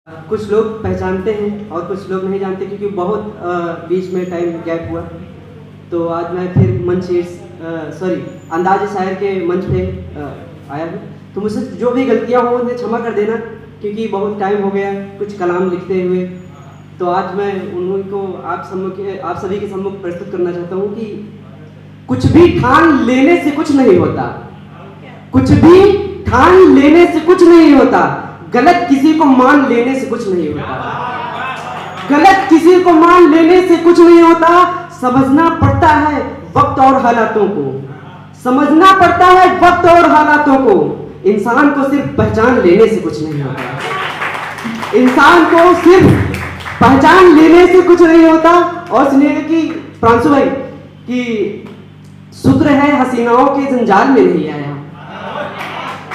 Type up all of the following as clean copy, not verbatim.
कुछ लोग पहचानते हैं और कुछ लोग नहीं जानते, क्योंकि बहुत बीच में टाइम गैप हुआ। तो आज मैं फिर अंदाज़े शायर के मंच पे आया हूँ। तो मुझसे जो भी गलतियाँ हों उन्हें क्षमा कर देना, क्योंकि बहुत टाइम हो गया कुछ कलाम लिखते हुए। तो आज मैं उनको आप सभी के सम्मुख प्रस्तुत करना चाहता हूँ कि कुछ भी ठान लेने से कुछ नहीं होता, कुछ भी ठान लेने से कुछ नहीं होता, गलत किसी को मान लेने से कुछ नहीं होता, गलत किसी को मान लेने से कुछ नहीं होता। समझना पड़ता है वक्त और हालातों को, समझना पड़ता है वक्त और हालातों को। इंसान को सिर्फ पहचान लेने से कुछ नहीं होता, इंसान को सिर्फ पहचान लेने से कुछ नहीं होता। और सुनिएगा कि प्रांशु भाई कि शुक्र है हसीनाओं के जंजाल में नहीं आया,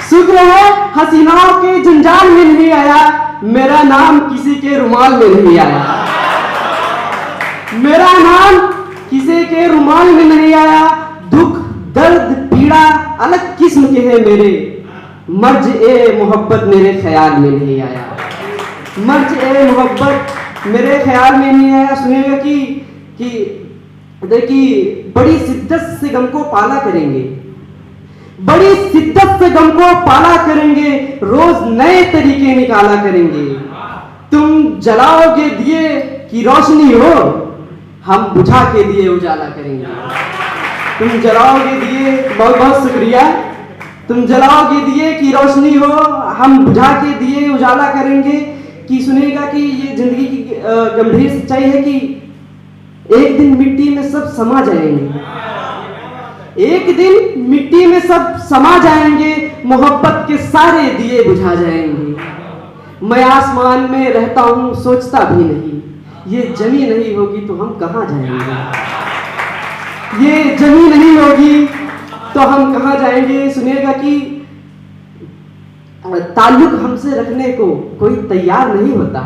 शुक्र है हसीनाओं के जंजाल में नहीं आया, मेरा नाम किसी के रुमाल में नहीं आया, मेरा नाम किसी के रुमाल में नहीं आया। दुख दर्द पीड़ा अलग किस्म के हैं मेरे, मर्ज ए मोहब्बत मेरे ख्याल में नहीं आया, मर्ज ए मोहब्बत मेरे ख्याल में नहीं आया। सुनिएगा कि देखिए बड़ी शिद्दत से गम को पाला करेंगे, बड़ी शिद्दत से गम को पाला करेंगे, रोज नए तरीके निकाला करेंगे। तुम जलाओगे दिए की रोशनी हो, हम बुझा के दिए उजाला करेंगे। तुम जलाओगे दिए, बहुत बहुत शुक्रिया। तुम जलाओगे दिए की रोशनी हो, हम बुझा के दिए उजाला करेंगे। कि सुनिएगा कि ये जिंदगी की गंभीर सच्चाई है कि एक दिन मिट्टी में सब समा जाएंगे, एक दिन मिट्टी में सब समा जाएंगे, मोहब्बत के सारे दिए बुझा जाएंगे। मैं आसमान में रहता हूँ सोचता भी नहीं, ये जमी नहीं होगी तो हम कहाँ जाएंगे, ये जमी नहीं होगी तो हम कहाँ जाएंगे। सुनिएगा कि ताल्लुक हमसे रखने को कोई तैयार नहीं होता,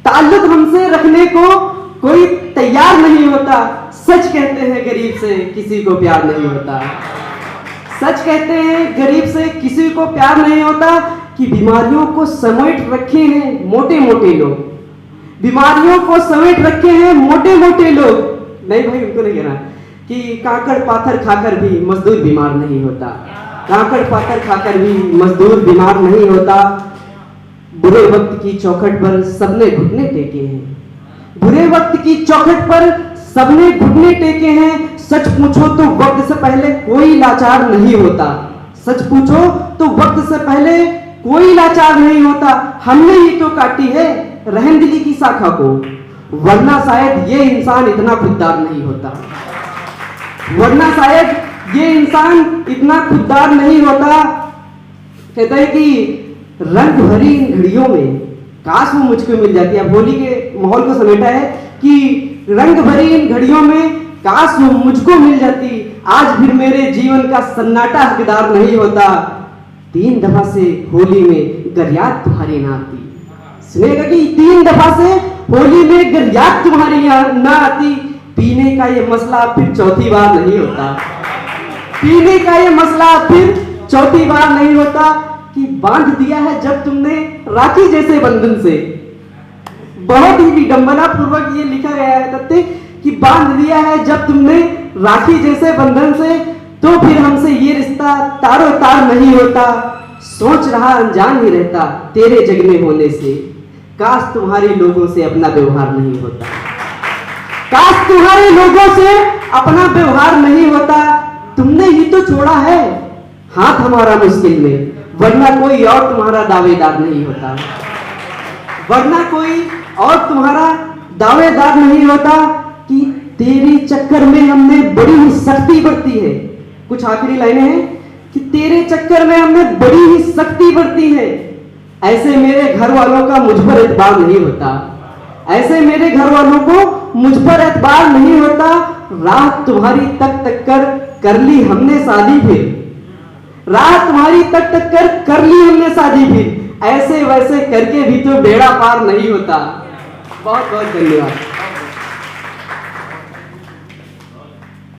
ताल्लुक हमसे रखने को कोई तैयार नहीं होता। सच कहते हैं गरीब से किसी को प्यार नहीं होता, सच कहते हैं गरीब से किसी को प्यार नहीं होता। कि बीमारियों को समेट रखे हैं मोटे मोटे लोग, बीमारियों को समेट रखे हैं मोटे मोटे लोग। नहीं भाई उनको नहीं कहना कि काकड़ पाथर खाकर भी मजदूर बीमार नहीं होता, काकड़ पाथर खाकर भी मजदूर बीमार नहीं होता। बुरे वक्त की चौखट पर सबने घुटने टेके हैं, बुरे वक्त की चौखट पर सबने घुटने टेके हैं। सच पूछो तो वक्त से पहले कोई लाचार नहीं होता, सच पूछो तो वक्त से पहले कोई लाचार नहीं होता। हमने ही तो काटी है रहमदिली की शाखा को, वरना शायद ये इंसान इतना खुददार नहीं होता, वरना शायद ये इंसान इतना खुददार नहीं होता। कहता है कि रंग भरी इन घड़ियों में काश वो मुझको मिल जाती है। होली के माहौल को समेटा है कि रंग भरी इन घड़ियों में काश वो मुझको मिल जाती, आज फिर मेरे जीवन का सन्नाटा हकदार नहीं होता। 3 दफा से होली में गरियात तुम्हारी ना आती, सुनेगा कि 3 दफा से होली में गरियात तुम्हारी ना आती। पीने का ये मसला फिर चौथी बार नहीं होता, पीने का ये मसला फिर चौथी बार नहीं होता। कि बांध दिया है जब तुमने राखी जैसे बंधन से, बहुत ही विडंबना पूर्वक ये लिखा गया है तथ्य कि बांध दिया है जब तुमने राखी जैसे बंधन से, तो फिर हमसे ये रिश्ता तारो तार नहीं होता। सोच रहा अनजान ही रहता तेरे जग में होने से, काश तुम्हारे लोगों से अपना व्यवहार नहीं होता, काश तुम्हारे लोगों से अपना व्यवहार नहीं होता। तुमने ही तो छोड़ा है हाथ हमारा मुश्किल में, वरना कोई और तुम्हारा दावेदार नहीं होता, वरना कोई और तुम्हारा दावेदार नहीं होता। कि तेरे चक्कर में हमने बड़ी ही सख्ती बरती है, कुछ आखिरी लाइनें हैं कि तेरे चक्कर में हमने बड़ी ही सख्ती बरती है। ऐसे मेरे घर वालों का मुझ पर एतबार नहीं होता, ऐसे मेरे घर वालों को मुझ पर एतबार नहीं होता। रात तुम्हारी तक कर ली हमने शादी, फिर रात तुम्हारी तक कर ली हमने शादी, फिर ऐसे वैसे करके भी तो बेड़ा पार नहीं होता। बहुत बहुत धन्यवाद।